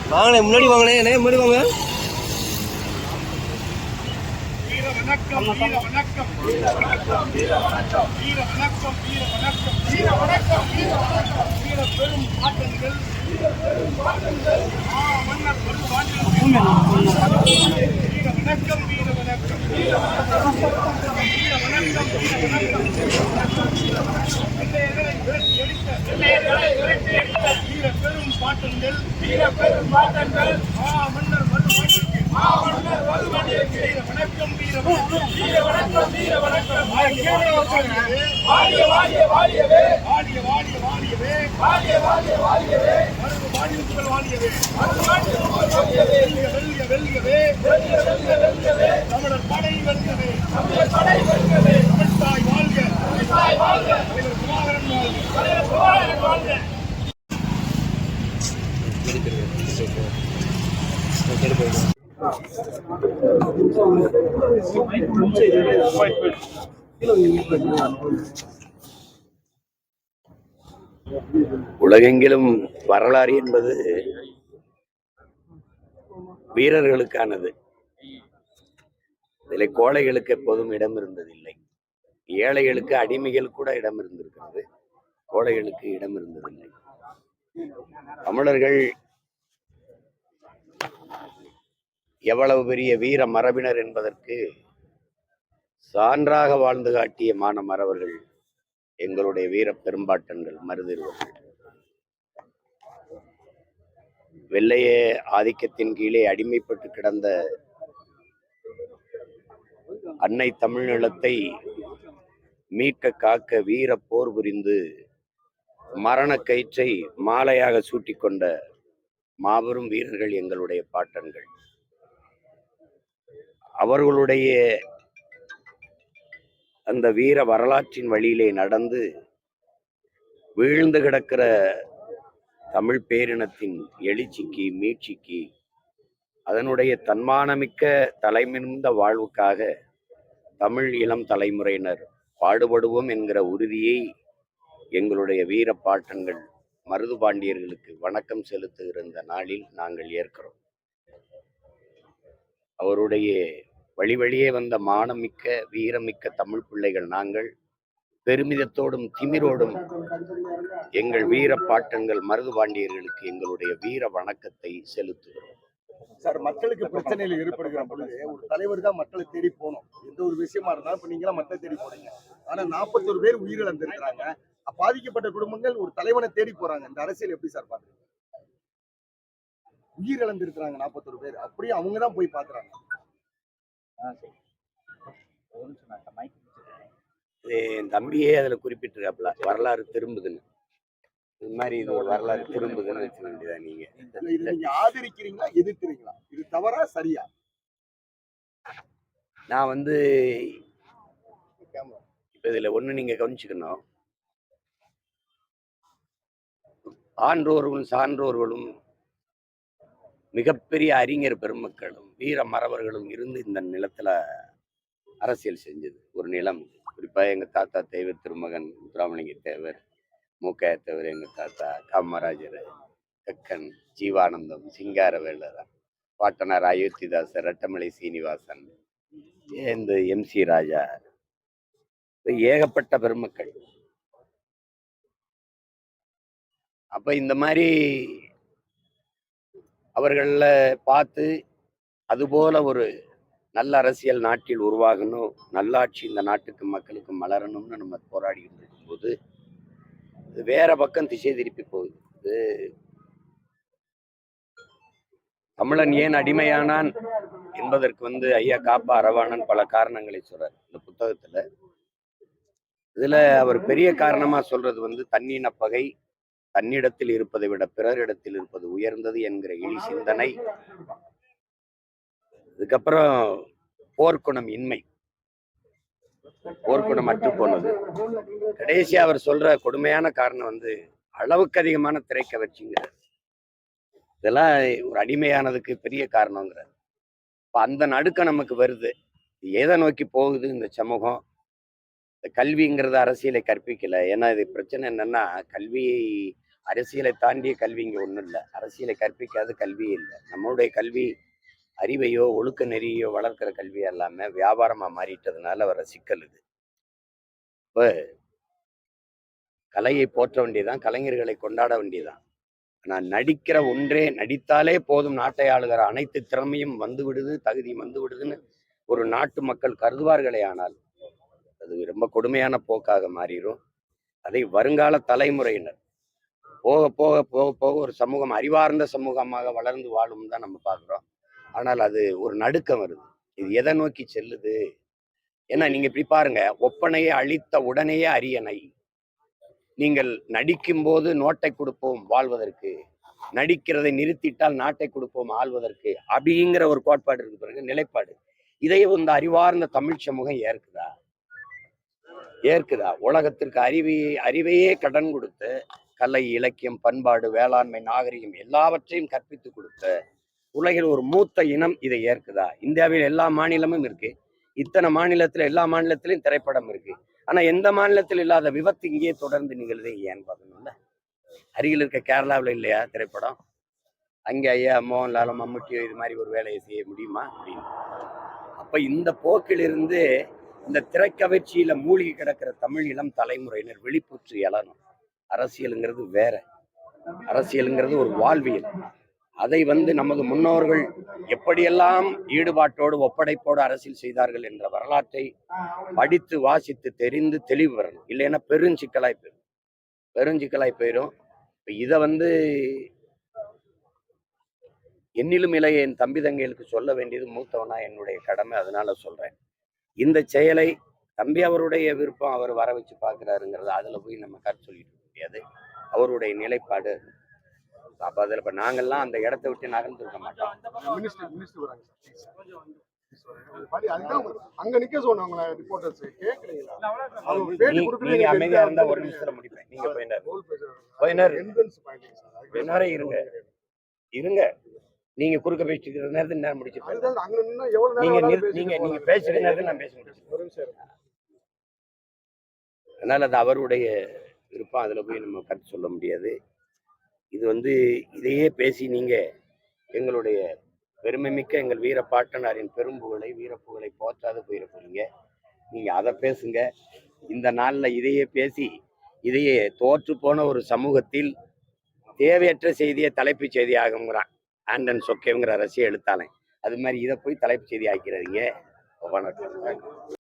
வாங்கண்ணே, முன்னாடி வாங்கண்ணே, முன்னாடி வாங்க. வீர வணக்கம், வீர வணக்கம், வீர வணக்கம், வீர வணக்கம், வீர வணக்கம், வீர வணக்கம், வீர வணக்கம், வீர வணக்கம், வீர பெரும் மாற்றங்கள், வீர பெரும் மாற்றங்கள், மன்னர் பெருமாற்றங்கள். வீர வணக்கம், வீர வணக்கம், வீர வணக்கம், வீர வணக்கம், வீர வணக்கம். வெள்ளையர்களை விரட்டி அடித்த வீர பெரும் மாற்றங்கள், வீர பெரும் மாற்றங்கள், மன்னர் பெருமாற்றங்கள். வீர வணக்கம், வீர வணக்கம், வீர வணக்கம், வீர வணக்கம். வாழிய வாழிய வாழியவே, வாழிய வாழிய வாழியவே, வாழிய வாழிய வாழியவே, மருது வாழியங்கள் வாழியவே, மருது வாழியங்கள் வாழியவே, வெல்க வெல்கவே, வெல்க வெல்க வெல்கவே, தமிழர் படை வெல்கவே, தமிழர் படை வெல்கவே, தமிழ்தாய் வாழ்க, தமிழ்தாய் வாழ்க, தலைவர் பிரபாகரன் வாழ்க, தலைவர் பிரபாகரன் வாழ்க. உலகெங்கிலும் வரலாறு என்பது வீரர்களுக்கானது. இதில் கோழைகளுக்கு எப்போதும் இடம் இருந்ததில்லை. ஏழைகளுக்கு, அடிமைகள் கூட இடம் இருந்திருக்கிறது, கோழைகளுக்கு இடம் இருந்ததில்லை. தமிழர்கள் எவ்வளவு பெரிய வீர மரபினர் என்பதற்கு சான்றாக வாழ்ந்து காட்டிய மானமரவர்கள் எங்களுடைய வீர பெரும்பாட்டன்கள், மருதிருவர்கள். வெள்ளைய ஆதிக்கத்தின் கீழே அடிமைப்பட்டு கிடந்த அன்னை தமிழ் நிலத்தை மீட்க காக்க வீர போர் புரிந்து மரண கயிற்றை மாலையாக சூட்டிக்கொண்ட மாபெரும் வீரர்கள் எங்களுடைய பாட்டன்கள். அவர்களுடைய அந்த வீர வரலாற்றின் வழியிலே நடந்து வீழ்ந்து கிடக்கிற தமிழ் பேரினத்தின் எழுச்சிக்கு, மீட்சிக்கு, அதனுடைய தன்மானமிக்க தலைமிருந்த வாழ்வுக்காக தமிழ் இளம் தலைமுறையினர் பாடுபடுவோம் என்கிற உறுதியை எங்களுடைய வீர பாட்டன்கள் மருது பாண்டியர்களுக்கு வணக்கம் செலுத்துகிற இந்த நாளில் நாங்கள் ஏற்கிறோம். அவருடைய வழி வழியே வந்த மானமிக்க வீரமிக்க தமிழ் பிள்ளைகள் நாங்கள் பெருமிதத்தோடும் திமிரோடும் எங்கள் வீர பாட்டன்கள் மருது பாண்டியர்களுக்கு எங்களுடைய வீர வணக்கத்தை செலுத்துகிறோம். சார், மக்களுக்கு பிரச்சனைகள் ஏற்படுகிற பொழுது ஒரு தலைவர் தான் மக்களை தேடி போகணும். எந்த ஒரு விஷயமா இருந்தாலும் இப்ப நீங்களாம் மக்களை தேடி போறீங்க. ஆனா 41 பேர் உயிரிழந்திருக்கிறாங்க. பாதிக்கப்பட்ட குடும்பங்கள் ஒரு தலைவனை தேடி போறாங்க. இந்த அரசியல் எப்படி சார் பாக்குறீங்க? உயிரிழந்திருக்கிறாங்க 41 பேர், அப்படியே அவங்கதான் போய் பாக்குறாங்க. என் தம்பியே அதுல குறிப்பிட்டிருக்காப்புல, வரலாறு திரும்புதுன்னு. இது மாதிரி இது ஒரு வரலாறு திரும்புதுன்னு வச்சுக்க வேண்டியதா. நீங்க ஆதரிக்கிறீங்களா, எதிர்க்கிறீங்களா? இது தவறா சரியா? நான் இப்ப இதுல ஒண்ணு நீங்க கவனிச்சுக்கணும். ஆன்றோர்களும் சான்றோர்களும் மிகப்பெரிய அறிஞர் பெருமக்களும் வீர மறவர்களும் இருந்து இந்த நிலத்துல அரசியல் செஞ்சது ஒரு நிலம். குறிப்பா எங்க தாத்தா தேவர் திருமகன் முத்துராமலிங்க தேவர், மூக்கையா தேவர், எங்க தாத்தா காமராஜர், கக்கன், ஜீவானந்தம், சிங்காரவேலர், பாட்டனார் அயோத்திதாசர், ரட்டமலை சீனிவாசன், இந்த MC ராஜா, ஏகப்பட்ட பெருமக்கள். அப்ப இந்த மாதிரி அவர்கள பார்த்து அதுபோல ஒரு நல்ல அரசியல் நாட்டில் உருவாகணும், நல்லாட்சி இந்த நாட்டுக்கு மக்களுக்கு மலரணும்னு நம்ம போராடிக்கிட்டு இருக்கும்போது வேற பக்கம் திசை திருப்பி போகுது. தமிழன் ஏன் அடிமையானான் என்பதற்கு ஐயா காப்பா அரவாணன் பல காரணங்களை சொல்றார் இந்த புத்தகத்துல. இதுல அவர் பெரிய காரணமா சொல்றது தன்னின பகை, தன்னிடத்தில் இருப்பதை விட பிறரிடத்தில் இருப்பது உயர்ந்தது என்கிற இழி சிந்தனை. அதுக்கப்புறம் போர்க்குணம் இன்மை, போர்க்குணம் அற்று போனது. கடைசியா அவர் சொல்ற கொடுமையான காரணம் அளவுக்கு அதிகமான திரை கவர்ச்சிங்கிறார். இதெல்லாம் ஒரு அடிமையானதுக்கு பெரிய காரணங்கிறார். இப்ப அந்த நடுக்கம் நமக்கு வருது. எதை நோக்கி போகுது இந்த சமூகம்? கல்விங்கிறது அரசியலை கற்பிக்கல. ஏன்னா இது பிரச்சனை என்னன்னா, கல்வியை அரசியலை தாண்டிய கல்வி இங்கே ஒன்றும் இல்லை. அரசியலை கற்பிக்காத கல்வியே இல்லை. நம்மளுடைய கல்வி அறிவையோ ஒழுக்க நெறியோ வளர்க்கிற கல்வி எல்லாமே வியாபாரமா மாறிட்டதுனால வர சிக்கல் இது. இப்போ கலையை போற்ற வேண்டியதான், கலைஞர்களை கொண்டாட வேண்டியதான். ஆனால் நடிக்கிற ஒன்றே, நடித்தாலே போதும் நாட்டை ஆளுகிற அனைத்து திறமையும் வந்து விடுது, தகுதியும் வந்து விடுதுன்னு ஒரு நாட்டு மக்கள் கருதுவார்களே, ஆனால் அது ரொம்ப கொடுமையான போக்காக மாறிடும். அதை வருங்கால தலைமுறையினர் போக போக போக போக ஒரு சமூகம் அறிவார்ந்த சமூகமாக வளர்ந்து வாழும் தான் நம்ம பார்க்குறோம். ஆனால் அது ஒரு நடுக்கம் வருது. இது எதை நோக்கி செல்லுது? ஏன்னா நீங்க இப்படி பாருங்க, ஒப்பனையை அழித்த உடனேயே அரியணை. நீங்கள் நடிக்கும் போது நோட்டை கொடுப்போம் வாழ்வதற்கு, நடிக்கிறதை நிறுத்திட்டால் நாட்டை கொடுப்போம் ஆள்வதற்கு, அப்படிங்கிற ஒரு கோட்பாடு இருக்கு பாருங்க, நிலைப்பாடு. இதையே இந்த அறிவார்ந்த தமிழ் சமூகம் ஏற்குதா? உலகத்திற்கு அறிவையே கடன் கொடுத்து கலை, இலக்கியம், பண்பாடு, வேளாண்மை, நாகரிகம் எல்லாவற்றையும் கற்பித்து கொடுத்த உலகில் ஒரு மூத்த இனம் இதை ஏற்குதா? இந்தியாவில் எல்லா மாநிலமும் இருக்கு. இத்தனை மாநிலத்துல எல்லா மாநிலத்திலையும் திரைப்படம் இருக்கு. ஆனா எந்த மாநிலத்தில் இல்லாத விபத்து இங்கேயே தொடர்ந்து நிகழ்தே ஏன்னு பார்க்கணும்ல. அருகில் இருக்க கேரளாவில் இல்லையா திரைப்படம்? அங்கே ஐயா மோகன்லாலும் மம்முட்டியோ இது மாதிரி ஒரு வேலையை செய்ய முடியுமா? அப்படின்னு. அப்ப இந்த போக்கிலிருந்து இந்த திரைக்கவர்ச்சியில மூழ்கி கிடக்கிற தமிழ் இளம் தலைமுறையினர் விழிப்புற்று எழணும். அரசியலுங்கிறது வேற, அரசியலுங்கிறது ஒரு வாழ்வியல். அதை நமது முன்னோர்கள் எப்படியெல்லாம் ஈடுபாட்டோடு ஒப்படைப்போடு அரசியல் செய்தார்கள் என்ற வரலாற்றை படித்து வாசித்து தெரிந்து தெளிவு வரணும். இல்லைன்னா பெருஞ்சிக்கலாய் போயிடும். இதை என்னிலும் இளைய என் தம்பி தங்கைகளுக்கு சொல்ல வேண்டியது மூத்தவனா என்னுடைய கடமை. அதனால சொல்றேன், இந்த செயலை தம்பி அவருடைய விருப்பம், அவர் வர வச்சு பார்க்கிறாருங்கிறது அதுல போய் நம்ம கருத்து சொல்லிட்டு முடியாது. அவருடைய நிலைப்பாடு. அப்ப அதுல இப்ப நாங்கெல்லாம் அந்த இடத்தை விட்டு நகர்ந்துருக்க மாட்டோம். நீங்க அமைதியா இருந்தா ஒரு நிமிஷத்துல முடிப்பேன். நீங்க போயினாரு இருங்க. நீங்க குறுக்க பேசிட்டு நேரத்தில் நேரம் முடிச்சிருப்பேன். நீங்க பேசுற நேரத்தில் நான் பேச முடியும். அதனால அது அவருடைய விருப்பம். அதுல போய் நம்ம கருத்து சொல்ல முடியாது. இது இதையே பேசி நீங்க எங்களுடைய பெருமைமிக்க எங்கள் வீர பாட்டனாரின் பெரும்புகளை வீரப்புகளை போற்றாது போயிட போறீங்க. நீங்க அதை பேசுங்க. இந்த நாள்ல இதையே பேசி இதையே தோற்று போன ஒரு சமூகத்தில் தேவையற்ற செய்தியை தலைப்பு செய்தி ஆகுங்கிறான் ஆண்டன் சொக்கேங்கிற அரசியல் எழுத்தாளன். அது மாதிரி இதை போய் தலைப்பு செய்தி ஆக்கிறாதீங்க. வணக்கம்.